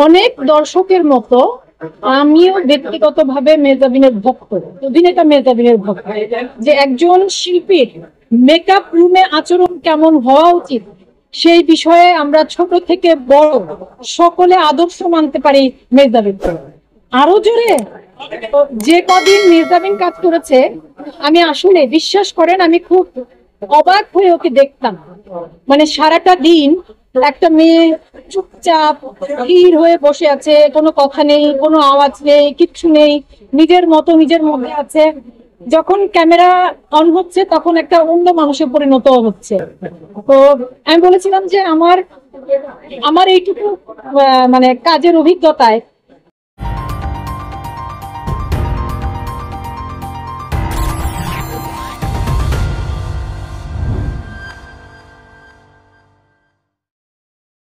অনেক দর্শকের মতো আমিও ব্যক্তিগতভাবে মেহজাবিনের ভক্ত, অভিনেতা মেহজাবিনের ভক্ত। যে একজন শিল্পীর মেকআপ রুমে আচরণ কেমন হওয়া উচিত সেই বিষয়ে আমরা ছোট থেকে বড় সকলে আদর্শ মানতে পারি মেহজাবিন। আরো জোরে যে কদিন মেহজাবিন কাজ করেছে, আমি আসলে বিশ্বাস করেন আমি খুব অবাক হয়ে ওকে দেখতাম। মানে সারাটা দিন একটা মেয়ে চুপচাপ স্থির হয়ে বসে আছে, কোনো কথা নেই, কোনো আওয়াজ নেই, কিচ্ছু নেই, নিজের মতো নিজের মধ্যে আছে। যখন ক্যামেরা অন হচ্ছে তখন একটা অন্য মানুষে পরিণত হচ্ছে। তো আমি বলেছিলাম যে আমার এইটুকু মানে কাজের অভিজ্ঞতায়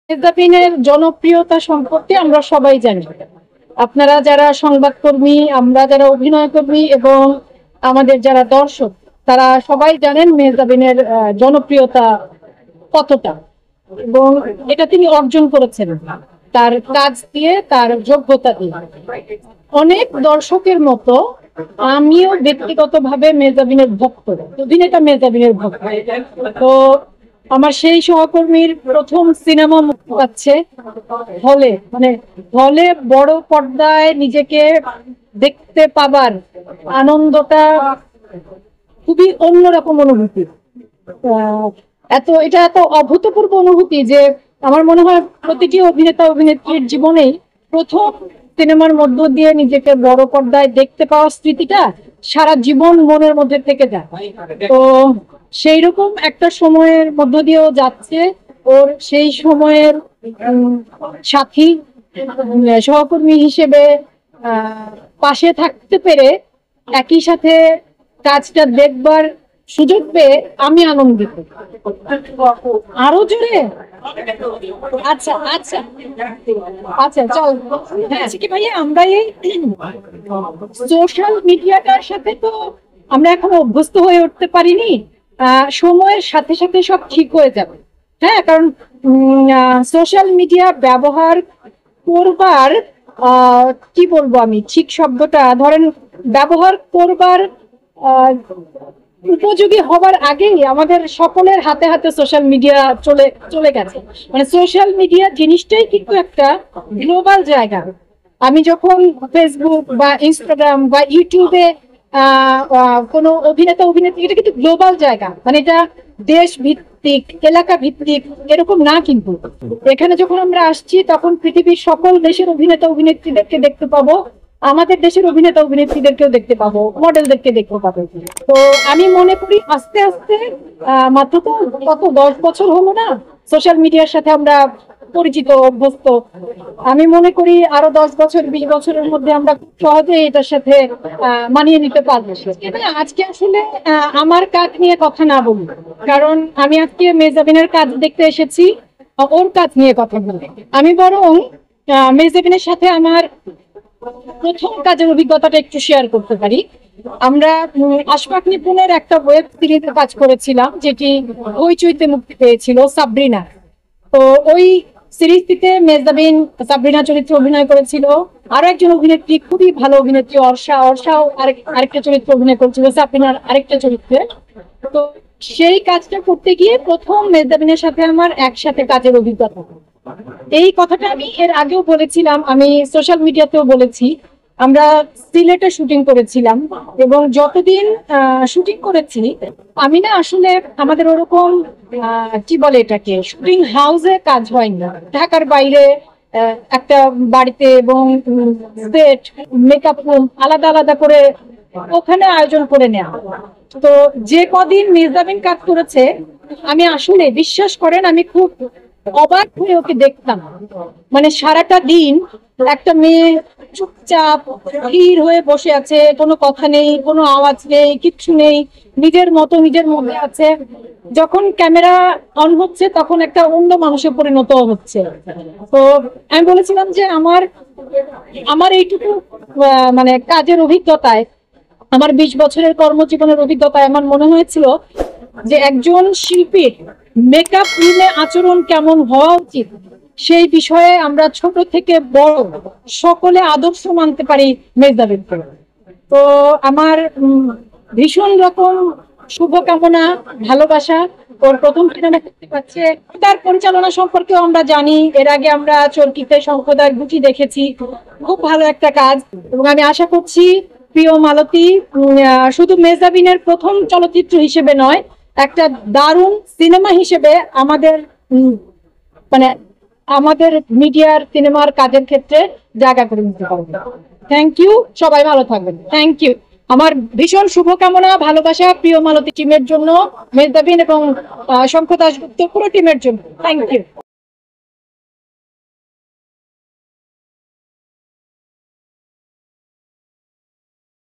মেহজাবিনের জনপ্রিয়তা সম্পর্কে আমরা সবাই জানি। আপনারা যারা সংবাদকর্মী, আমরা যারা অভিনয় কর্মী এবং আমাদের যারা দর্শক, তারা সবাই জানেন মেহজাবিনের জনপ্রিয়তা কতটা, এবং এটা তিনি অর্জন করেছেন তার কাজ দিয়ে, তার যোগ্যতা দিয়ে। অনেক দর্শকের মতো আমিও ব্যক্তিগতভাবে মেহজাবিনের ভক্ত, অভিনেতা মেহজাবিনের ভক্ত। তো আমার সেই সহকর্মীর প্রথম সিনেমা মুক্তি পাচ্ছে হলে, মানে হলে বড় পর্দায় নিজেকে দেখতে পাবার আনন্দটা খুবই অন্যরকম অনুভূতি। এটা এত অভূতপূর্ব অনুভূতি যে আমার মনে হয় প্রতিটি অভিনেতা অভিনেত্রীর জীবনেই প্রথম সিনেমার মধ্য দিয়ে নিজেকে বড় পর্দায় দেখতে পাওয়ার স্মৃতিটা সারা জীবন মনের মধ্যে থেকে যায়। তো সেই রকম একটা সময়ের মধ্য দিয়েও যাচ্ছে। ওর সেই সময়ের সাথী সহকর্মী হিসেবে পাশে থাকতে পেরে, একই সাথে কাজটা দেখবার সুযোগ পেয়ে আমি আনন্দিত। আরো জোরে আচ্ছা আচ্ছা আচ্ছা চল। হ্যাঁ কি ভাইয়া, আমরা এই সোশ্যাল মিডিয়াটার সাথে তো আমরা এখনো অভ্যস্ত হয়ে উঠতে পারিনি। সময়ের সাথে সাথে সব ঠিক হয়ে যাবে। হ্যাঁ, কারণ সোশ্যাল মিডিয়া ব্যবহার করবার কি বলবো আমি ঠিক শব্দটা, ধরেন ব্যবহার করবার উপযোগী হবার আগেই আমাদের সকলের হাতে হাতে সোশ্যাল মিডিয়া চলে গেছে। মানে সোশ্যাল মিডিয়া জিনিসটাই কিন্তু একটা গ্লোবাল জায়গা। আমি যখন ফেসবুক বা ইনস্টাগ্রাম বা ইউটিউবে কোনো অভিনেতা অভিনেত্রী, এটা কিন্তু গ্লোবাল জায়গা। মানে এটা দেশ ভিত্তিক, এলাকা ভিত্তিক এরকম না। কিন্তু এখানে যখন আমরা আসছি তখন পৃথিবীর সকল দেশের অভিনেতা অভিনেত্রীদেরকে দেখতে পাবো, আমাদের দেশের অভিনেতা অভিনেত্রীদেরকেও দেখতে পাবো, মডেলদেরকে দেখতে পাবো। তো আমি মনে করি আস্তে আস্তে মাত্র তো কত 10 বছর হলো না সোশ্যাল মিডিয়ার সাথে আমরা পরিচিত, অভ্যস্ত। আমি মনে করি আরো 10 বছর 20 বছরের মধ্যে আমরা সহজে এটার সাথে মানিয়ে নিতে পারবো। আজকে আসলে আমার কাজ নিয়ে কথা না বলি, কারণ আমি আজকে মেহজাবিনের কাজ দেখতে এসেছি, ওর কাজ নিয়ে কথা বলি। আমি বরং মেহজাবিনের সাথে আমার প্রথম কাজের অভিজ্ঞতাটা একটু শেয়ার করতে পারি। আমরা আশফাক নিপুণের একটা ওয়েব সিরিজে কাজ করেছিলাম, যেটি হইচইতে মুক্তি পেয়েছিল, সাবরিনা। তো ওই সিরিজটিতে মেহজাবিন সাবরিনা চরিত্রে অভিনয় করেছিল। আরো একজন অভিনেত্রী, খুবই ভালো অভিনেত্রী অর্ষাও আরেকটা চরিত্রে অভিনয় করেছিল, সাবরিনার আরেকটা চরিত্রে। তো সেই কাজটা করতে গিয়ে প্রথম মেহজাবিনের সাথে আমার একসাথে কাজের অভিজ্ঞতা। এই কথাটা আমি এর আগেও বলেছিলাম, আমি সোশ্যাল মিডিয়াতেও বলেছি। আমরা সিলেটে শুটিং করেছিলাম এবং যতদিন শুটিং করেছি আমি না আসলে আমাদের ওরকম কি বলে এটাকে, শুটিং হাউসে কাজ হয়নি। ঢাকার বাইরে একটা বাড়িতে এবং সেট, মেকআপ রুম আলাদা আলাদা করে ওখানে আয়োজন করে নেওয়া। তো যে কদিন মেহজাবিন কাজ করেছে, আমি আসলে বিশ্বাস করেন আমি খুব অবাক হয়ে ওকে দেখতাম। মানে সারাটা দিন একটা মেয়ে চুপচাপ স্থির হয়ে বসে আছে, কোনো কথা নেই, কোনো আওয়াজ নেই, কিচ্ছু নেই, নিজের মতো নিজের মধ্যে আছে। যখন ক্যামেরা অন হচ্ছে তখন একটা অন্য মানুষে পরিণত হচ্ছে। তো আমি বলেছিলাম যে আমার এইটুকু মানে কাজের অভিজ্ঞতায়, আমার 20 বছরের কর্মজীবনের অভিজ্ঞতায় আমার মনে হয়েছিল যে একজন শিল্পীর মেকআপ রুমে আচরণ কেমন হওয়া উচিত সেই বিষয়ে আমরা ছোট থেকে বড় সকলে আদর্শ মানতে পারি মেজদাবিনকে। তো আমার ভীষণ রকম শুভকামনা, ভালোবাসা। ওর প্রথম সিনেমা দেখতে পাচ্ছে, তার পরিচালনা সম্পর্কেও আমরা জানি। এর আগে আমরা চরকিতে শঙ্খদার গুটি দেখেছি, খুব ভালো একটা কাজ। এবং আমি আশা করছি প্রিয় মালতী শুধু মেজদাবিনের প্রথম চলচ্চিত্র হিসেবে নয়, একটা দারুণ সিনেমা হিসেবে আমাদের মানে আমাদের মিডিয়ার সিনেমার কাজের ক্ষেত্রে জায়গা করে নিতে পারবে। থ্যাংক ইউ, সবাই ভালো থাকবেন। Thank you. আমার ভীষণ শুভকামনা, ভালোবাসা প্রিয় মালতী টিমের জন্য, মেজদাবিন এবং শঙ্খ দাশগুপ্ত পুরো টিমের জন্য। Thank you.